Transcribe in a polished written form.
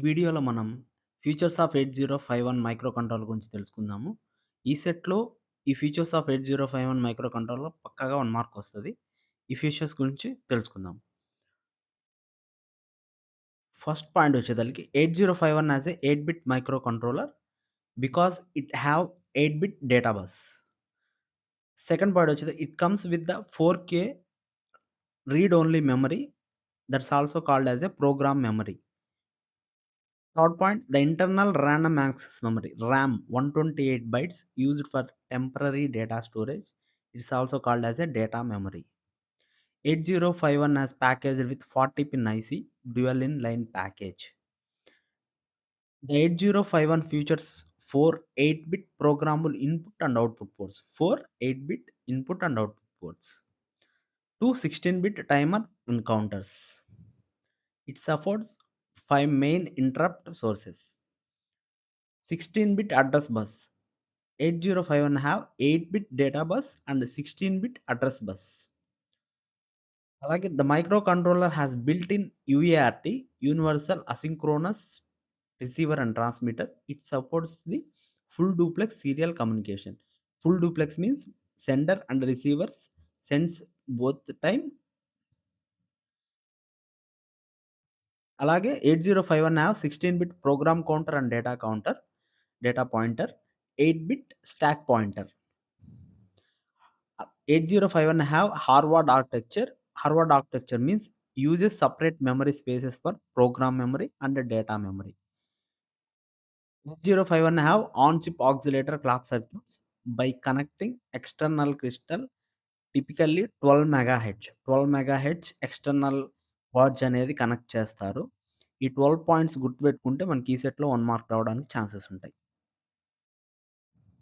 వీడియోలో మనం features of 8051 micro controller గురించి తెలుసుకుందాము. ఈ సెట్‌లో ఈ ఫీచర్స్ ఆఫ్ 8051 మైక్రో కంట్రోలర్ పక్కాగా 1 మార్క్ వస్తది. ఈ ఫీచర్స్ గురించి తెలుసుకుందాం. ఫస్ట్ పాయింట్ వచ్చేదలికి 8051 as a 8 bit microcontroller because it have 8 bit data bus. Second point వచ్చేది it comes with the 4K read only memory that's also called as a program memory. Third point, the internal random access memory RAM 128 bytes used for temporary data storage. It's also called as a data memory. 8051 has packaged with 40 pin IC dual in line package. The 8051 features four 8-bit programmable input and output ports. Four 8-bit input and output ports. Two 16-bit timer encounters. It supports 5 main interrupt sources. 16-bit address bus. 8051 have 8-bit data bus and 16-bit address bus. అలాగే the microcontroller has built-in UART, Universal Asynchronous Receiver and Transmitter. It supports the full duplex serial communication. Full duplex means sender and receivers sends both the time. అలాగే 8051 have 16-bit program counter and data pointer, 8-bit stack pointer. 8051 have Harvard architecture. Harvard architecture means uses separate memory spaces for program memory and data memory. 8051 have on-chip oscillator clock circuits by connecting external crystal, typically 12 megahertz. 12 megahertz external వాడ్జ్ అనేది connect చేస్తారు. ఈ 12 points గుర్తుపెట్టుకుంటే మనకి ఈ సెట్‌లో 1 mark రావడానికి chances ఉంటాయి.